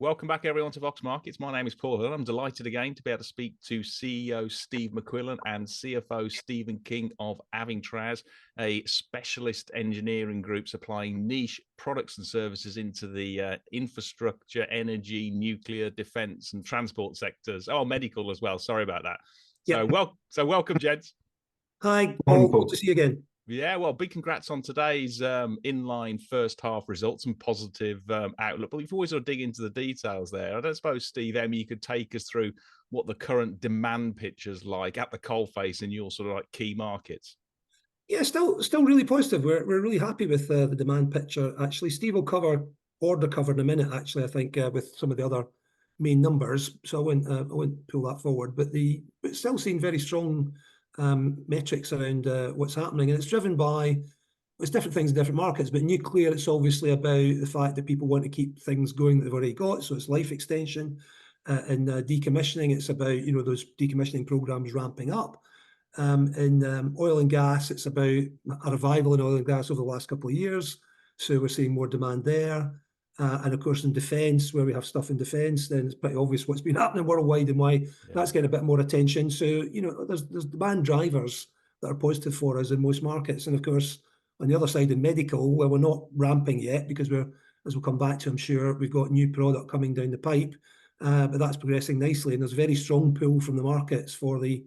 Welcome back, everyone, to Vox Markets. My name is Paul Hill. I'm delighted again to be able to speak to CEO Steve McQuillan and CFO Stephen King of Avingtrans, a specialist engineering group supplying niche products and services into the infrastructure, energy, nuclear, defence and transport sectors. Oh, medical as well. Sorry about that. Yep. So welcome, gents. Hi, Paul. Good to see you again. Yeah, well, big congrats on today's inline first half results and positive outlook. But before we sort of dig into the details there, I don't suppose, Steve, you could take us through what the current demand picture's like at the coalface in your sort of like key markets. Yeah, still really positive. We're really happy with the demand picture. Actually, Steve will cover order cover in a minute. Actually, I think with some of the other main numbers, so I won't pull that forward. But still seeing very strong metrics around what's happening, and it's driven by different things in different markets. But nuclear, it's obviously about the fact that people want to keep things going that they've already got, so it's life extension. And decommissioning, it's about those decommissioning programs ramping up. In oil and gas, it's about a revival in oil and gas over the last couple of years, so we're seeing more demand there. And of course, in defence, where we have stuff in defence, then it's pretty obvious what's been happening worldwide and why that's getting a bit more attention. So, there's demand drivers that are positive for us in most markets. And of course, on the other side, in medical, where we're not ramping yet, because as we'll come back to, I'm sure, we've got new product coming down the pipe, but that's progressing nicely. And there's a very strong pull from the markets for the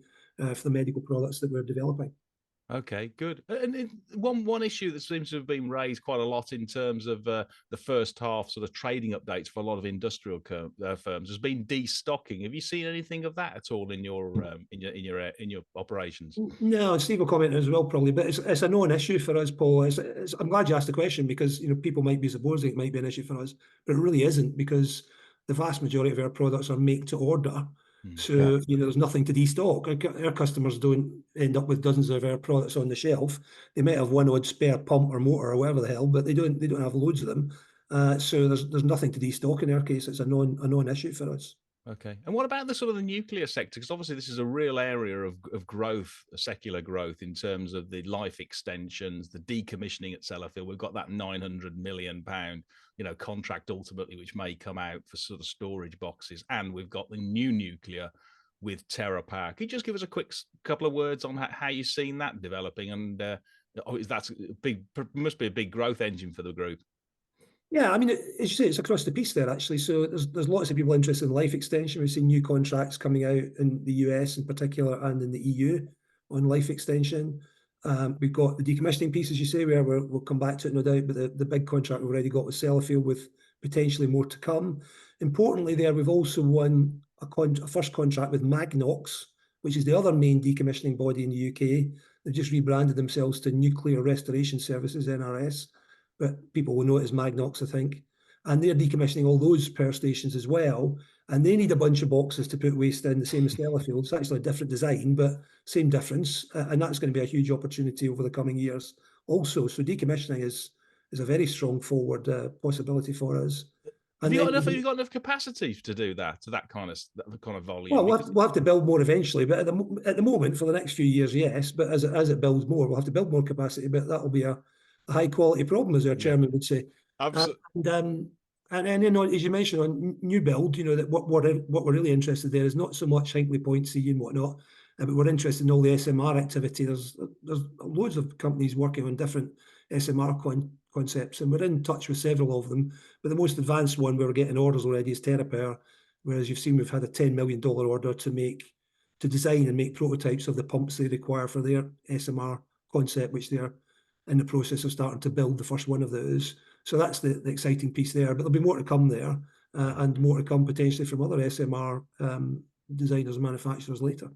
medical products that we're developing. Okay, good. And one issue that seems to have been raised quite a lot in terms of the first half sort of trading updates for a lot of industrial firms has been destocking. Have you seen anything of that at all in your operations? No, and Steve will comment as well probably, but it's a known issue for us, Paul. I'm glad you asked the question, because people might be supposing it might be an issue for us, but it really isn't, because the vast majority of our products are make to order. So, there's nothing to destock. Our customers don't end up with dozens of our products on the shelf. They might have one odd spare pump or motor or whatever the hell, but they don't have loads of them. So there's nothing to destock in our case. It's a known issue for us. Okay. And what about the sort of the nuclear sector? Because obviously this is a real area of growth, secular growth in terms of the life extensions, the decommissioning at Sellafield. We've got that £900 million, contract ultimately, which may come out for sort of storage boxes. And we've got the new nuclear with TerraPower. Could you just give us a quick couple of words on how you've seen that developing? And that's must be a big growth engine for the group. Yeah, I mean, as you say, it's across the piece there, actually. So there's lots of people interested in life extension. We've seen new contracts coming out in the US in particular and in the EU on life extension. We've got the decommissioning piece, as you say, where we'll come back to it, no doubt, but the big contract we've already got with Sellafield, with potentially more to come. Importantly there, we've also won a first contract with Magnox, which is the other main decommissioning body in the UK. They've just rebranded themselves to Nuclear Restoration Services, NRS. But people will know it as Magnox, I think. And they're decommissioning all those power stations as well. And they need a bunch of boxes to put waste in, the same as Sellafield. It's actually a different design, but same difference. And that's going to be a huge opportunity over the coming years also. So decommissioning is a very strong forward possibility for us. Have you got enough capacity to do that, to that kind of volume? Well, we'll have to build more eventually, but at the moment, for the next few years, yes. But as it builds more, we'll have to build more capacity. But that'll be a high quality problem, as our chairman would say. Absolutely. And as you mentioned on new build, that what we're really interested there is not so much Hinkley Point C and whatnot, but we're interested in all the SMR activity. There's loads of companies working on different SMR concepts, and we're in touch with several of them. But the most advanced one where we're getting orders already is TerraPower, whereas you've seen we've had a $10 million order to design and make prototypes of the pumps they require for their SMR concept, which they're in the process of starting to build the first one of those. So that's the exciting piece there. But there'll be more to come there, and more to come potentially from other SMR designers and manufacturers later.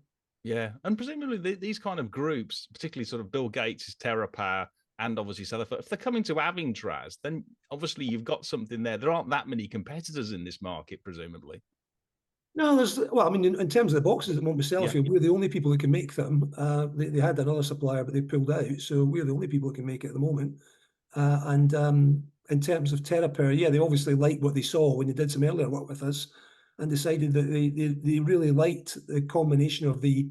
Yeah, and presumably these kind of groups, particularly sort of Bill Gates' TerraPower and obviously Sellafield, if they're coming to Avingtrans, then obviously you've got something there. There aren't that many competitors in this market, presumably. No, in terms of the boxes at the moment with Sellafield, we're the only people who can make them. They had another supplier, but they pulled out. So we're the only people who can make it at the moment. And in terms of TerraPower, they obviously liked what they saw when they did some earlier work with us, and decided that they really liked the combination of the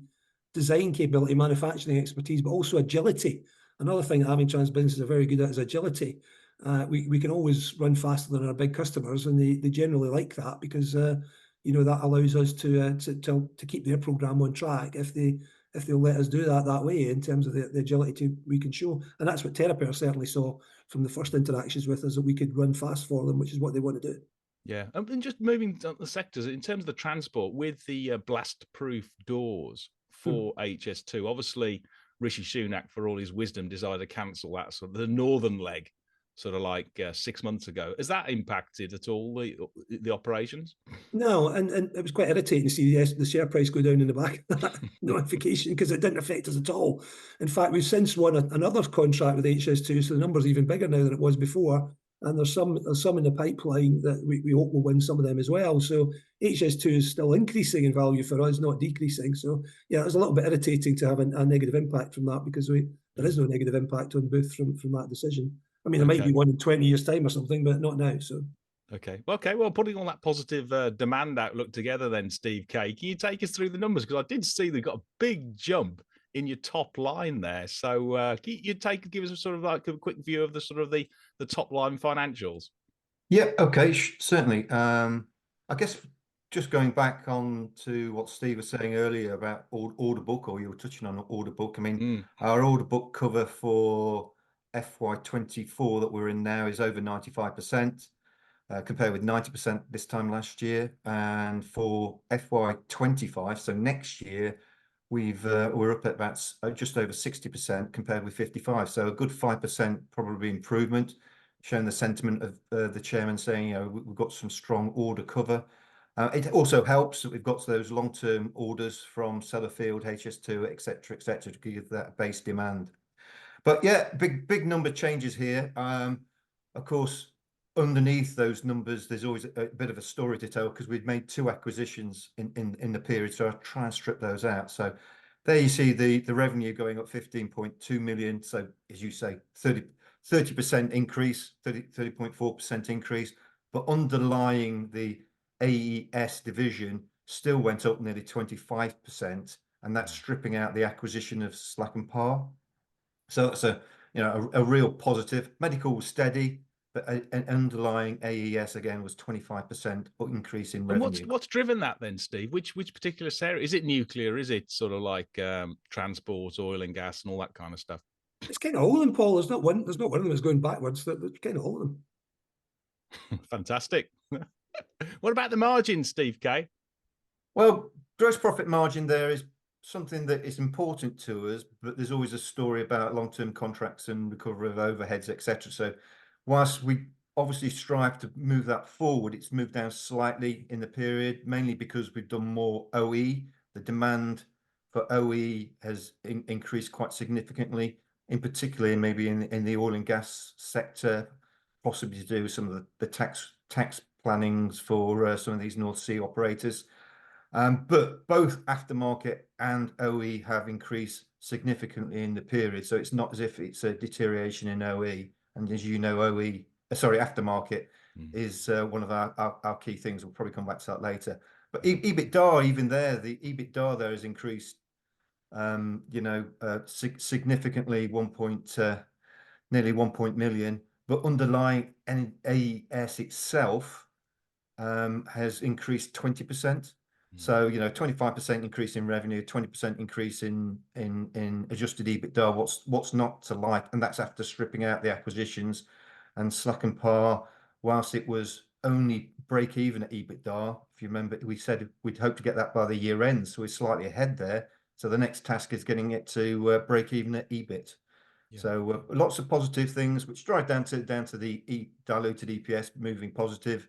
design capability, manufacturing expertise, but also agility. Another thing that Avingtrans businesses are very good at is agility. we can always run faster than our big customers, and they generally like that because that allows us to keep their program on track if they'll let us do that way in terms of the agility we can show. And that's what Therapare certainly saw from the first interactions with us, that we could run fast for them, which is what they want to do. Yeah, and just moving to the sectors in terms of the transport with the blast-proof doors for HS2. Obviously, Rishi Sunak, for all his wisdom, decided to cancel that sort of the northern leg, sort of like 6 months ago. Has that impacted at all the operations? No, and it was quite irritating to see the share price go down in the back of that notification, because it didn't affect us at all. In fact, we've since won another contract with HS2, so the number's even bigger now than it was before. And there's some in the pipeline that we hope will win some of them as well. So HS2 is still increasing in value for us, not decreasing. So yeah, it was a little bit irritating to have a negative impact from that, because there is no negative impact on Booth from that decision. I mean, there might be one in 20 years' time or something, but not now. So. Okay. Well, putting all that positive demand outlook together then, Steve K, can you take us through the numbers? Because I did see they've got a big jump in your top line there. So can you give us a sort of like a quick view of the sort of the top line financials? Yeah, okay, certainly. I guess just going back on to what Steve was saying earlier about order book, or you were touching on order book. I mean, our order book cover for FY24 that we're in now is over 95%. Compared with 90% this time last year, and for FY25, so next year, we're up at about just over 60% compared with 55. So a good 5% probably improvement, showing the sentiment of the chairman saying, we've got some strong order cover. It also helps that we've got those long-term orders from Sellafield, HS2, etc., to give that base demand. But yeah, big number changes here. Of course, underneath those numbers, there's always a bit of a story to tell, because we've made 2 acquisitions in the period. So I'll try and strip those out. So there you see the revenue going up 15.2 million. So as you say, 30% increase, 30.4% increase. But underlying the AES division still went up nearly 25%. And that's stripping out the acquisition of Slack and Par. So that's a real positive. Medical was steady, but an underlying AES again was 25% increase in revenue. And what's driven that then, Steve? Which particular area? Is it nuclear? Is it sort of like transport, oil and gas, and all that kind of stuff? It's kind of all of them, Paul. There's not one of them that's going backwards. There's kind of all of them. Fantastic. What about the margin, Steve K? Well, gross profit margin there is something that is important to us, but there's always a story about long-term contracts and recovery of overheads, etc. So whilst we obviously strive to move that forward, it's moved down slightly in the period, mainly because we've done more OE. The demand for OE has increased quite significantly, in particular maybe in the oil and gas sector, possibly to do with some of the tax plannings for some of these North Sea operators. But both aftermarket and OE have increased significantly in the period. So it's not as if it's a deterioration in OE. And as you know, aftermarket is one of our key things. We'll probably come back to that later. But EBITDA, even there, the EBITDA there has increased, significantly, nearly 1 million. But underlying AES itself has increased 20%. So 25% increase in revenue, 20% increase in adjusted EBITDA. What's not to like? And that's after stripping out the acquisitions. And Slack and Par, whilst it was only break even at EBITDA, if you remember, we said we'd hope to get that by the year end, so we're slightly ahead there. So the next task is getting it to break even at EBIT. Yeah. So lots of positive things, which drive down to the diluted EPS moving positive.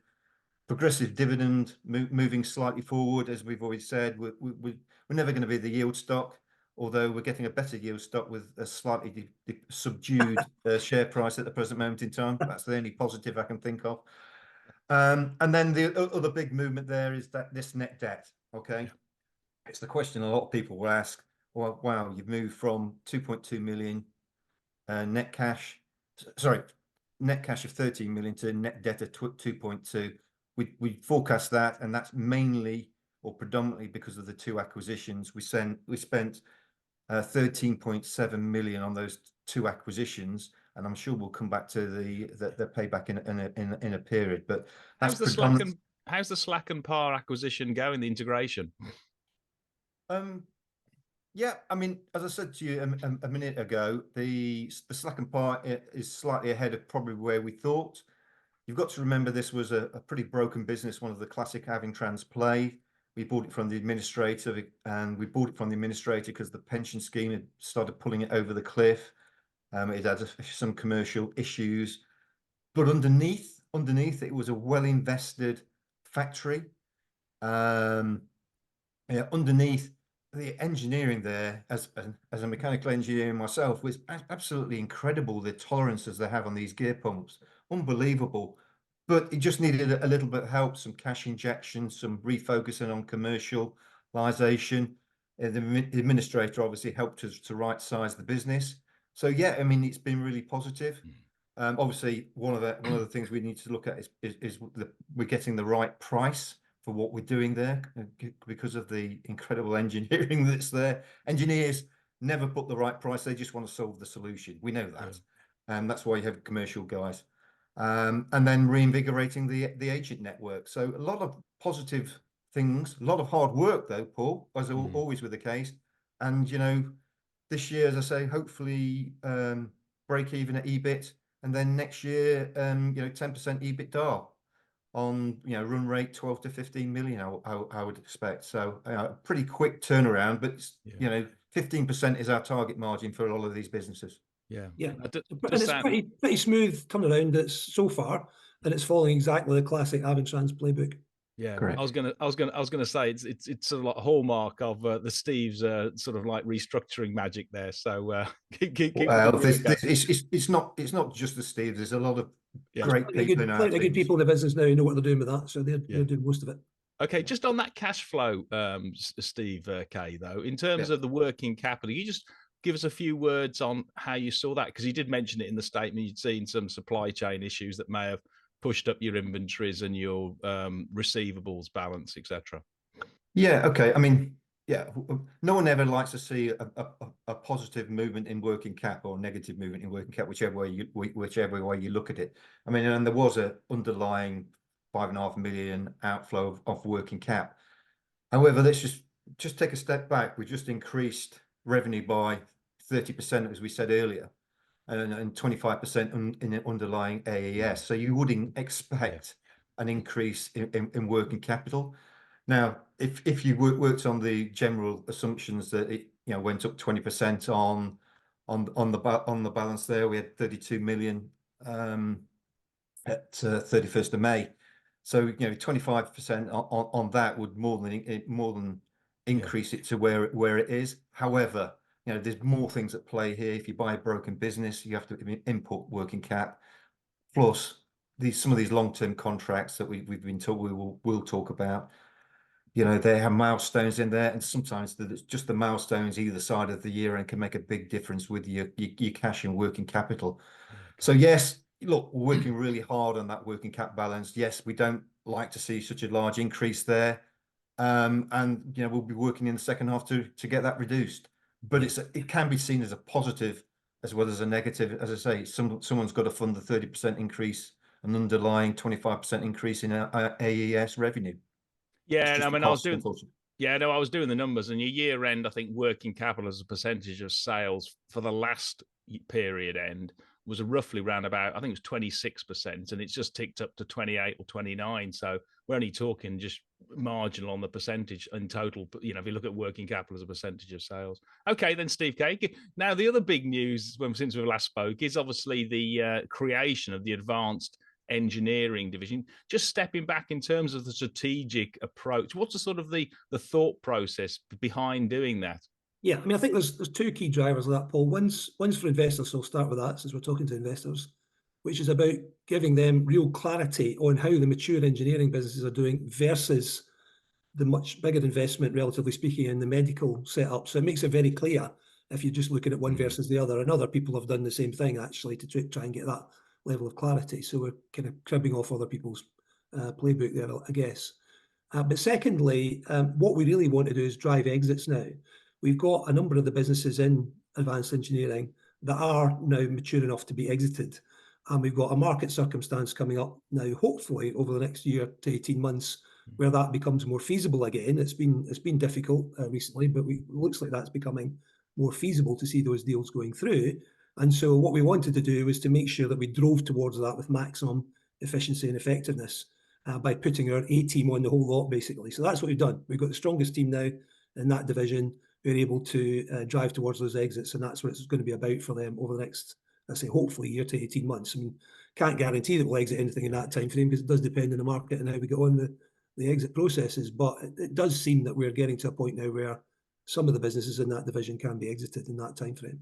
Progressive dividend moving slightly forward, as we've always said. We're never going to be the yield stock, although we're getting a better yield stock with a slightly subdued share price at the present moment in time. That's the only positive I can think of. And then the other big movement there is that this net debt. Okay, it's the question a lot of people will ask. Well, wow, you've moved from 2.2 million net cash of 13 million to net debt of 2.2. We forecast that, and that's mainly or predominantly because of the 2 acquisitions. We spent 13.7 million on those 2 acquisitions, and I'm sure we'll come back to the payback in a period. But that's how's the Slack and Par acquisition going? The integration. Yeah, I mean, as I said to you a minute ago, the Slack and Par is slightly ahead of probably where we thought. You've got to remember this was a pretty broken business, one of the classic Avingtrans play. We bought it from the administrator, and we bought it from the administrator because the pension scheme had started pulling it over the cliff. It had some commercial issues, but underneath it was a well-invested factory. Yeah, underneath the engineering there, as a mechanical engineer myself, was absolutely incredible. The tolerances they have on these gear pumps, unbelievable. But it just needed a little bit of help, some cash injection, some refocusing on commercialization. The administrator obviously helped us to right size the business. So yeah, I mean, it's been really positive. Obviously, one of the things we need to look at is we're getting the right price for what we're doing there, because of the incredible engineering that's there. Engineers never put the right price; they just want to solve the solution. We know that, and that's why you have commercial guys. And then reinvigorating the agent network. So a lot of positive things, a lot of hard work though, Paul, as always with the case. And this year, as I say, hopefully break even at EBIT, and then next year 10% EBITDA on run rate 12 to 15 million. I would expect. So pretty quick turnaround, but 15% is our target margin for a lot of these businesses. Yeah, and it's pretty smooth turnaround. It's so far, and it's following exactly the classic Avingtrans playbook. Yeah, correct. I was gonna say it's sort of like a hallmark of the Steve's sort of like restructuring magic there. So keep it's not just the Steve's. There's a lot of great people in our teams. Good people in the business now who know what they're doing with that, so they're doing most of it. Okay, just on that cash flow, Steve K, though, in terms of the working capital, you just give us a few words on how you saw that, because you did mention it in the statement. You'd seen some supply chain issues that may have pushed up your inventories and your receivables balance, etc. Yeah. Okay. I mean, yeah, no one ever likes to see a positive movement in working cap or negative movement in working cap, whichever way you look at it. I mean, and there was an underlying 5.5 million outflow of working cap. However, let's just take a step back. We just increased revenue by 30%, as we said earlier, and 25% in underlying AES. So you wouldn't expect an increase in working capital. Now, if you worked on the general assumptions that it went up 20% on the balance there, we had 32 million at 31st of May. So 25% on that would more than increase it to where it is. However, there's more things at play here. If you buy a broken business, you have to input working cap. Plus, some of these long-term contracts that we've been told we'll talk about. They have milestones in there, and sometimes just the milestones either side of the year and can make a big difference with your cash and working capital. So yes, look, we're working really hard on that working cap balance. Yes, we don't like to see such a large increase there, and we'll be working in the second half to get that reduced. But it can be seen as a positive as well as a negative. As I say, someone's got to fund the 30% increase, an underlying 25% increase in our AES revenue. Yeah, I mean, I was doing the numbers, and your year end, I think working capital as a percentage of sales for the last period end was roughly around about, I think it was 26%, and it's just ticked up to 28 or 29. So we're only talking just marginal on the percentage in total. But if you look at working capital as a percentage of sales. Okay, then Steve K. Now the other big news since we last spoke is obviously the creation of the advanced engineering division. Just stepping back in terms of the strategic approach, what's the sort of the thought process behind doing that? Yeah, I mean, I think there's two key drivers of that, Paul. One's for investors, so I'll start with that since we're talking to investors, which is about giving them real clarity on how the mature engineering businesses are doing versus the much bigger investment, relatively speaking, in the medical setup. So it makes it very clear if you're just looking at one versus the other, and other people have done the same thing actually to try and get that level of clarity. So we're kind of cribbing off other people's playbook there, I guess. But secondly, what we really want to do is drive exits now. We've got a number of the businesses in advanced engineering that are now mature enough to be exited. And we've got a market circumstance coming up now, hopefully over the next year to 18 months, where that becomes more feasible again. It's been difficult recently, but it looks like that's becoming more feasible to see those deals going through. And so what we wanted to do was to make sure that we drove towards that with maximum efficiency and effectiveness by putting our A team on the whole lot, basically. So that's what we've done. We've got the strongest team now in that division. We're able to drive towards those exits, and that's what it's going to be about for them over the next, I say, hopefully year to 18 months. I mean, can't guarantee that we'll exit anything in that time frame because it does depend on the market and how we get on the exit processes. But it does seem that we're getting to a point now where some of the businesses in that division can be exited in that time frame.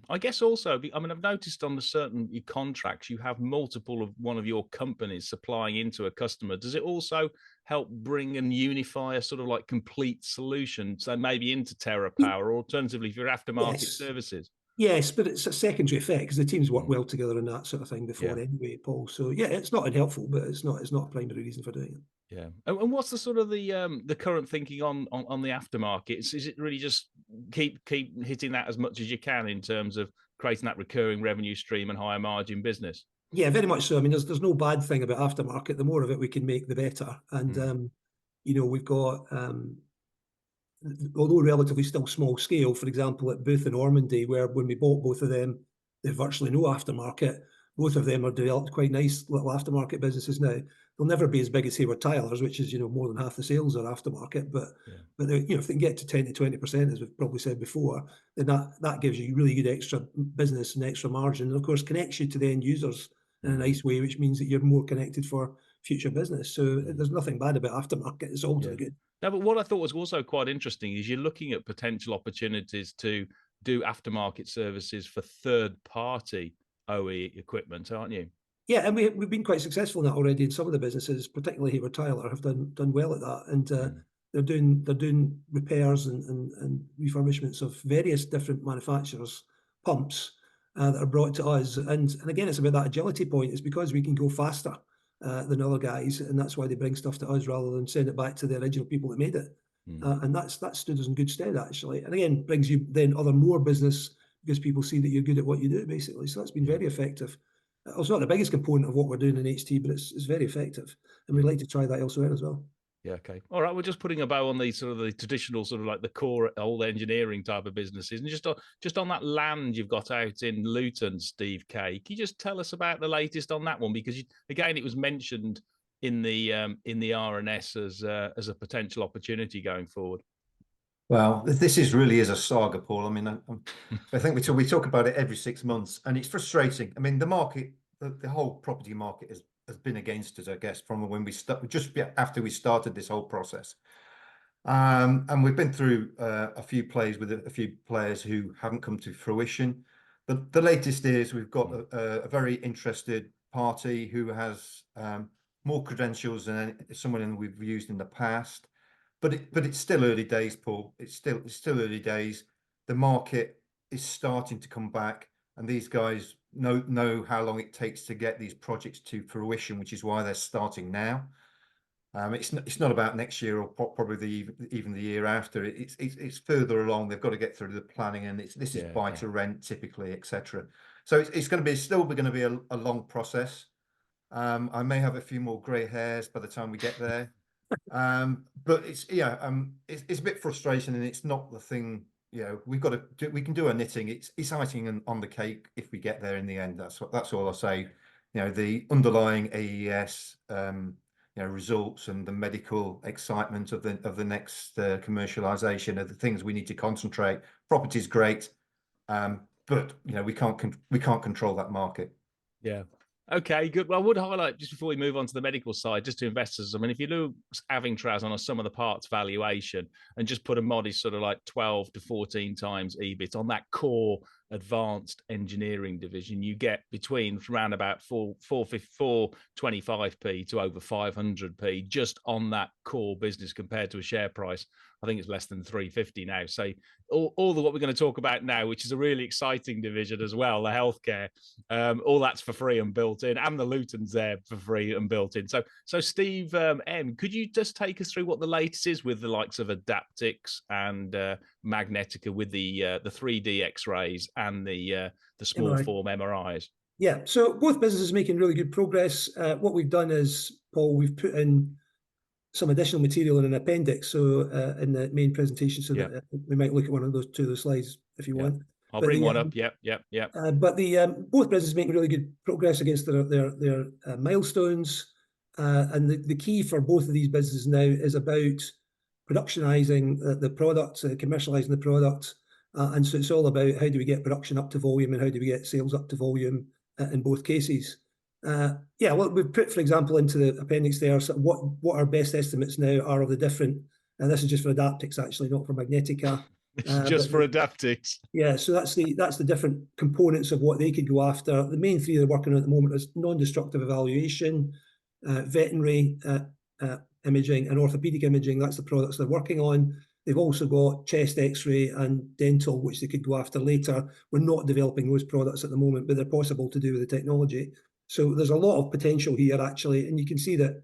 I guess also, I mean, I've noticed on the certain contracts, you have multiple of one of your companies supplying into a customer. Does it also help bring and unify a sort of like complete solution? So maybe into TerraPower, or alternatively for your aftermarket services? Yes, but it's a secondary effect because the teams work well together and that sort of thing before anyway, Paul. So yeah, it's not unhelpful, but it's not a primary reason for doing it. Yeah, and what's the sort of the current thinking on the aftermarket? Is it really just keep hitting that as much as you can in terms of creating that recurring revenue stream and higher margin business? Yeah, very much so. I mean, there's no bad thing about aftermarket. The more of it we can make, the better. And you know, we've got although relatively still small scale, for example, at Booth and Ormondy, where when we bought both of them, they've virtually no aftermarket. Both of them are developed quite nice little aftermarket businesses now. They'll never be as big as Hayward Tylers, which is, you know, more than half the sales are aftermarket. But you know, if they can get to 10 to 20%, as we've probably said before, then that gives you really good extra business and extra margin, and of course connects you to the end users in a nice way, which means that you're more connected for future business. So there's nothing bad about aftermarket. It's all to the good. No, but what I thought was also quite interesting is you're looking at potential opportunities to do aftermarket services for third-party OE equipment, aren't you? Yeah, and we've been quite successful in that already. And some of the businesses, particularly Hayward Tyler, have done well at that, and they're doing repairs and refurbishments of various different manufacturers' pumps that are brought to us. And again, it's about that agility point. It's because we can go faster than other guys, and that's why they bring stuff to us rather than send it back to the original people that made it. And that stood us in good stead, actually. And again, brings you then more business because people see that you're good at what you do, basically. So that's been very effective. It's not the biggest component of what we're doing in HT, but it's very effective, and we'd like to try that elsewhere as well. Yeah, okay. All right, we're just putting a bow on the sort of the traditional sort of like the core old engineering type of businesses. And just on that land you've got out in Luton, Steve K, can you just tell us about the latest on that one? Because again, it was mentioned in the RNS as a potential opportunity going forward. Well, this really is a saga, Paul. I mean, I think we talk about it every 6 months, and it's frustrating. I mean, the market, the whole property market has been against us, I guess, from when we just after we started this whole process. And we've been through a few plays with a few players who haven't come to fruition. The latest is we've got a very interested party who has more credentials than someone we've used in the past. But it's still early days, Paul. It's still early days. The market is starting to come back, and these guys know how long it takes to get these projects to fruition, which is why they're starting now. It's not about next year or probably even the year after. It's further along. They've got to get through the planning, and this is buy to rent typically, etc. So it's going to be a long process. I may have a few more grey hairs by the time we get there. But it's a bit frustrating, and it's not the thing. You know, we can do our knitting. It's icing on the cake if we get there in the end. That's all I'll say. You know, the underlying AES results and the medical excitement of the next commercialization are the things we need to concentrate. Property's great, but you know, we can't control that market. Yeah. Okay, good. Well, I would highlight, just before we move on to the medical side, just to investors, I mean, if you look Avingtrans on a sum of the parts valuation and just put a modest sort of like 12 to 14 times EBIT on that core advanced engineering division, you get between around about 425p to over 500p just on that core business compared to a share price. I think it's less than 350 now. So all what we're going to talk about now, which is a really exciting division as well, the healthcare, all that's for free and built in, and the Luton's there for free and built in. So Steve M, could you just take us through what the latest is with the likes of Adaptix and Magnetica with the 3D X-rays and the small MRI. form MRIs. Yeah, so both businesses making really good progress. What we've done is, Paul, we've put in some additional material in an appendix, so in the main presentation, so that we might look at one of those two of those slides if you want. I'll bring one up. Yep. But both businesses making really good progress against their milestones, and the key for both of these businesses now is about productionizing the product, commercializing the product, and so it's all about how do we get production up to volume and how do we get sales up to volume in both cases. Well, we've put, for example, into the appendix there what our best estimates now are of the different, and this is just for Adaptix actually, not for Magnetica. Just for Adaptix. Yeah, so that's the different components of what they could go after. The main three they're working on at the moment is non-destructive evaluation, veterinary imaging, and orthopedic imaging. That's the products they're working on. They've also got chest X-ray and dental, which they could go after later. We're not developing those products at the moment, but they're possible to do with the technology. So there's a lot of potential here, actually, and you can see that,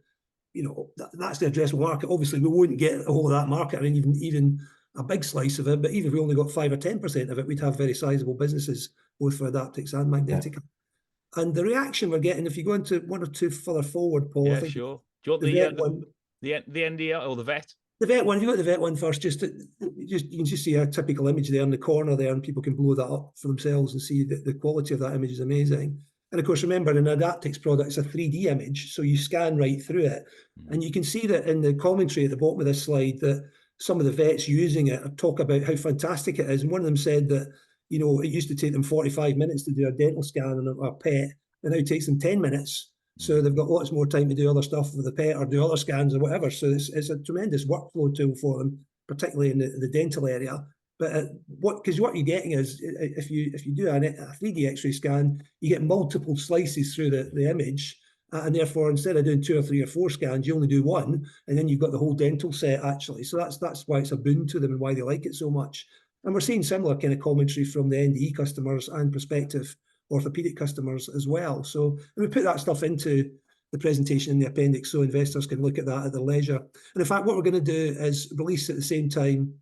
that's the addressable market. Obviously, we wouldn't get a whole of that market, and even a big slice of it, but even if we only got 5 or 10% of it, we'd have very sizable businesses, both for Adaptix and Magnetica. Yeah. And the reaction we're getting, if you go into one or two further forward, Paul, I think sure. Do you want the NDL or the vet? The vet one, if you got the vet one first, you can just see a typical image there in the corner there, and people can blow that up for themselves and see that the quality of that image is amazing. And of course, remember, an Adaptix product is a 3D image, so you scan right through it. And you can see that in the commentary at the bottom of this slide that some of the vets using it talk about how fantastic it is. And one of them said that, it used to take them 45 minutes to do a dental scan on a pet, and now it takes them 10 minutes. So they've got lots more time to do other stuff with the pet or do other scans or whatever. So it's a tremendous workflow tool for them, particularly in the dental area. But what you're getting is, if you do a 3D X-ray scan, you get multiple slices through the image, and therefore instead of doing 2 or 3 or 4 scans, you only do one, and then you've got the whole dental set actually. So that's why it's a boon to them and why they like it so much. And we're seeing similar kind of commentary from the NDE customers and prospective orthopedic customers as well. So we put that stuff into the presentation in the appendix so investors can look at that at their leisure. And in fact, what we're going to do is release at the same time.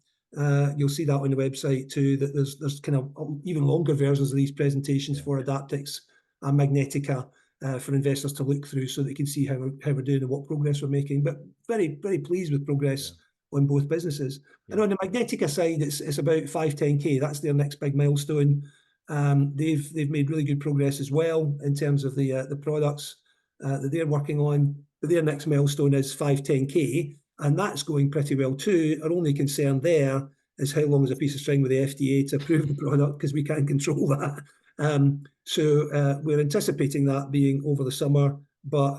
You'll see that on the website too, that there's kind of even longer versions of these presentations for Adaptix and Magnetica for investors to look through so they can see how we're doing and what progress we're making. But very, very pleased with progress on both businesses. And on the Magnetica side, it's about 510K. That's their next big milestone. They've made really good progress as well in terms of the products that they're working on. But their next milestone is 510K, and that's going pretty well too. Our only concern there is how long is a piece of string with the FDA to approve the product, because we can't control that. So we're anticipating that being over the summer, but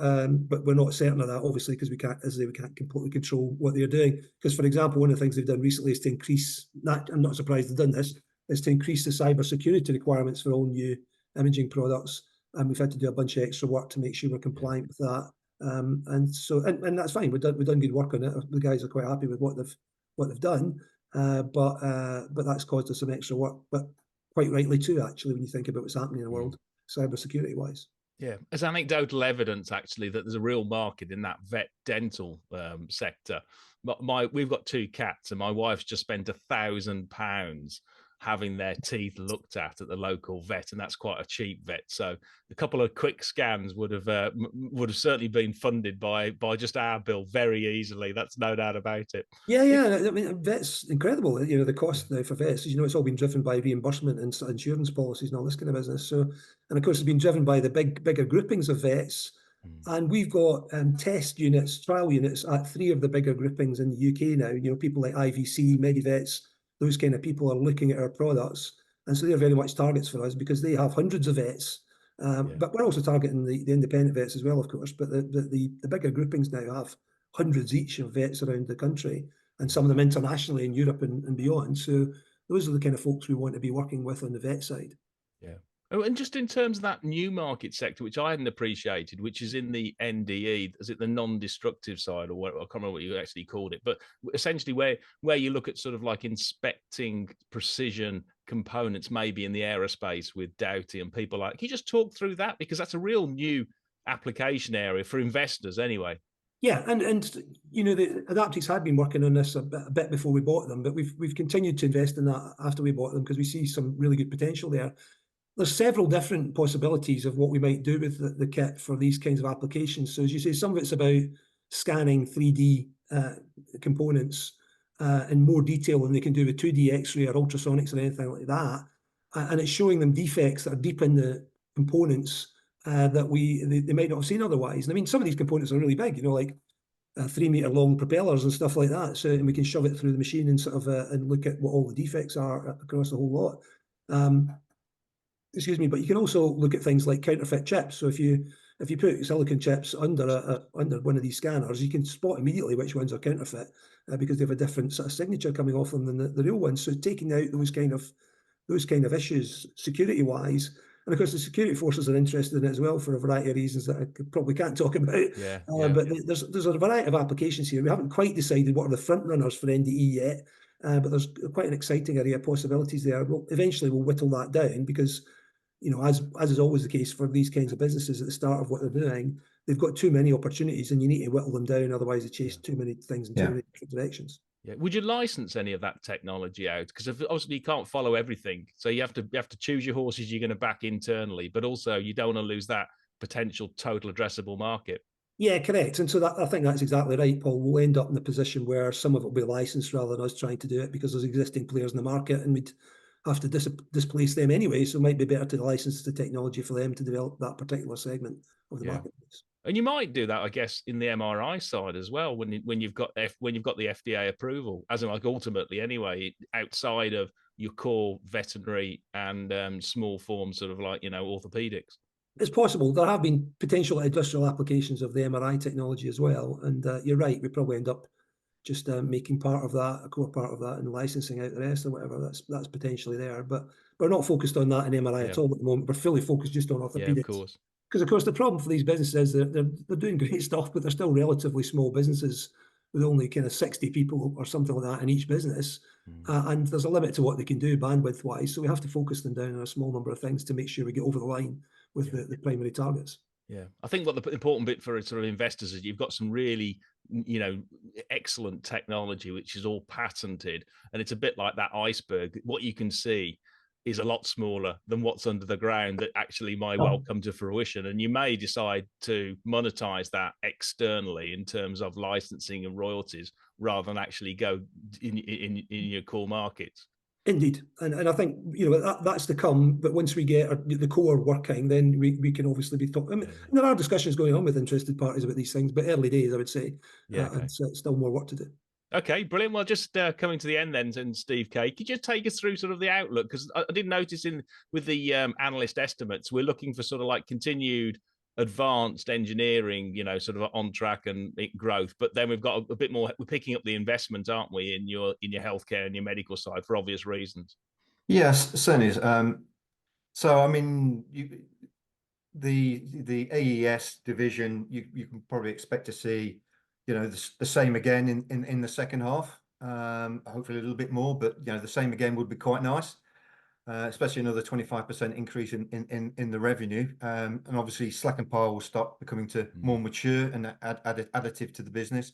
we're not certain of that, obviously, because we can't completely control what they're doing. Because, for example, one of the things they've done recently is to increase, I'm not surprised they've done this, is to increase the cybersecurity requirements for all new imaging products. And we've had to do a bunch of extra work to make sure we're compliant with that. And that's fine. We've done good work on it. The guys are quite happy with what they've done. But that's caused us some extra work. But quite rightly too, actually, when you think about what's happening in the world, cybersecurity wise. Yeah, as anecdotal evidence, actually, that there's a real market in that vet dental sector. We've got 2 cats, and my wife's just spent £1,000 having their teeth looked at the local vet, and that's quite a cheap vet. So a couple of quick scans would have certainly been funded by just our bill very easily. That's no doubt about it. Yeah. I mean, vets incredible. The cost now for vets, it's all been driven by reimbursement and insurance policies and all this kind of business. So, and of course, it's been driven by the bigger groupings of vets. And we've got trial units at 3 of the bigger groupings in the UK now. People like IVC, Medivets, those kind of people are looking at our products. And so they're very much targets for us because they have hundreds of vets. But we're also targeting the independent vets as well, of course. But the bigger groupings now have hundreds each of vets around the country, and some of them internationally in Europe and beyond. So those are the kind of folks we want to be working with on the vet side. Yeah. Oh, and just in terms of that new market sector, which I hadn't appreciated, which is in the NDE, is it the non-destructive side, or what? I can't remember what you actually called it, but essentially where you look at sort of like inspecting precision components, maybe in the aerospace with Doughty and people like. Can you just talk through that, because that's a real new application area for investors, anyway? Yeah, and you know, the Adaptix had been working on this a bit before we bought them, but we've continued to invest in that after we bought them because we see some really good potential there. There's several different possibilities of what we might do with the kit for these kinds of applications. So as you say, some of it's about scanning 3D components in more detail than they can do with 2D X-ray or ultrasonics or anything like that. And it's showing them defects that are deep in the components that they might not have seen otherwise. And I mean, some of these components are really big, you know, like 3 meter long propellers and stuff like that. So, and we can shove it through the machine and sort of and look at what all the defects are across the whole lot. Excuse me, but you can also look at things like counterfeit chips. So if you put silicon chips under under one of these scanners, you can spot immediately which ones are counterfeit because they have a different sort of signature coming off them than the real ones. So taking out those kind of issues security wise. And of course, the security forces are interested in it as well for a variety of reasons that I probably can't talk about. Yeah, But there's a variety of applications here. We haven't quite decided what are the front runners for NDE yet, but there's quite an exciting area of possibilities there. Eventually we'll whittle that down because, you know, as is always the case for these kinds of businesses at the start of what they're doing, they've got too many opportunities and you need to whittle them down. Otherwise, they chase too many things in too many different directions. Yeah. Would you license any of that technology out? Because obviously you can't follow everything, so you have to choose your horses you're going to back internally, but also you don't want to lose that potential total addressable market. Yeah, correct. And so that, I think that's exactly right, Paul. We'll end up in a position where some of it will be licensed rather than us trying to do it because there's existing players in the market and we'd have to displace them anyway. So it might be better to license the technology for them to develop that particular segment of the marketplace. And you might do that, I guess, in the MRI side as well, when you've got the FDA approval, as in like ultimately anyway, outside of your core veterinary and small forms, sort of like, you know, orthopedics. It's possible. There have been potential industrial applications of the MRI technology as well. And you're right, we probably end up just making part of that, a core part of that, and licensing out the rest or whatever. That's potentially there. But we're not focused on that in MRI at all at the moment. We're fully focused just on orthopedics. Yeah, of course. Because of course the problem for these businesses is they're doing great stuff, but they're still relatively small businesses with only kind of 60 people or something like that in each business. And there's a limit to what they can do bandwidth wise. So we have to focus them down on a small number of things to make sure we get over the line with the primary targets. Yeah, I think what the important bit for sort of investors is you've got some really, you know, excellent technology which is all patented, and it's a bit like that iceberg. What you can see is a lot smaller than what's under the ground that actually might well come to fruition, and you may decide to monetize that externally in terms of licensing and royalties rather than actually go in your core markets. Indeed, and I think, you know, that's to come. But once we get the core working, then we can obviously be talking. I mean, there are discussions going on with interested parties about these things, but early days, I would say. And so still more work to do. Okay, brilliant. Well, just coming to the end then, and Steve K, could you take us through sort of the outlook? Because I did notice with the analyst estimates, we're looking for sort of like continued advanced engineering, you know, sort of on track and growth. But then we've got a bit more. We're picking up the investment, aren't we, in your healthcare and your medical side for obvious reasons. Yes, certainly is. So I mean, the AES division, you can probably expect to see, you know, the same again in the second half. Hopefully a little bit more, but you know, the same again would be quite nice. Especially another 25% increase in the revenue. And obviously Slack and Pile will start becoming more mature and additive to the business.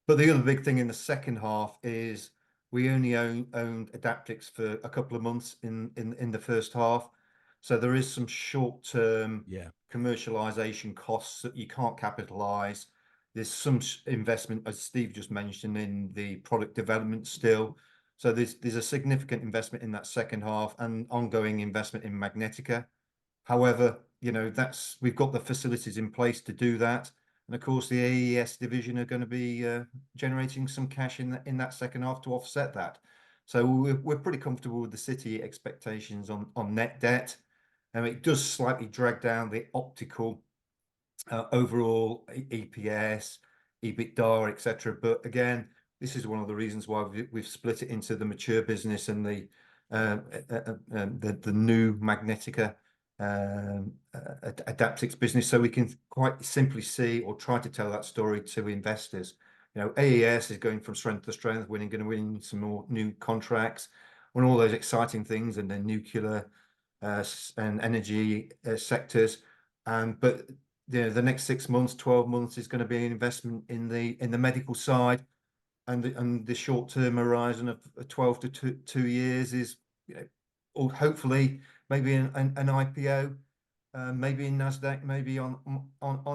But the other big thing in the second half is we only owned Adaptix for a couple of months in the first half. So there is some short-term commercialization costs that you can't capitalize. There's some investment, as Steve just mentioned, in the product development still. So there's a significant investment in that second half and ongoing investment in Magnetica. However, you know, we've got the facilities in place to do that. And of course, the AES division are going to be generating some cash in that second half to offset that. So we're pretty comfortable with the City expectations on net debt. And it does slightly drag down the optical overall EPS, EBITDA, etc. But again, this is one of the reasons why we've split it into the mature business and the new Magnetica Adaptix business, so we can quite simply see or try to tell that story to investors. You know, AES is going from strength to strength, going to win some more new contracts on all those exciting things and the nuclear and energy sectors. But the next 6 months, 12 months is going to be an investment in the medical side, and the short-term horizon of 12 to 2 years is, or hopefully maybe an IPO, maybe in Nasdaq, maybe on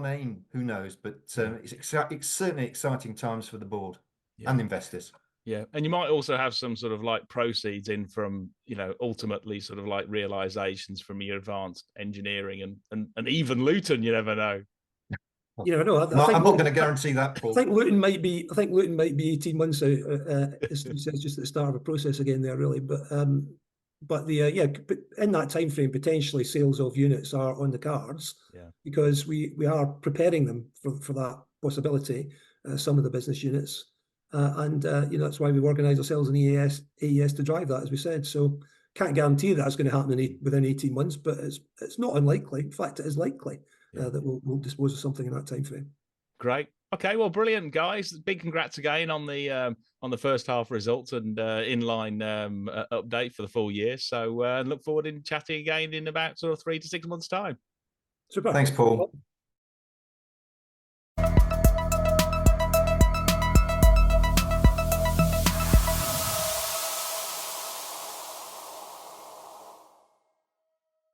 AIM, who knows? But it's certainly exciting times for the board and investors. Yeah, and you might also have some sort of like proceeds in from, ultimately sort of like realizations from your advanced engineering and even Luton. You never know. You never know. I'm not going to guarantee that, Paul. I think Luton might be 18 months out. As Steve says, just at the start of a process again there, really. But but in that time frame, potentially sales of units are on the cards. Yeah. Because we are preparing them for that possibility. Some of the business units, and that's why we've organised ourselves in AES to drive that, as we said. So can't guarantee that it's going to happen within 18 months, but it's not unlikely. In fact, it is likely that we'll dispose of something in that time frame. Great. Okay, well, brilliant, guys. Big congrats again on the first half results and inline update for the full year. So look forward in chatting again in about sort of 3 to 6 months' time. Super. Thanks, Paul.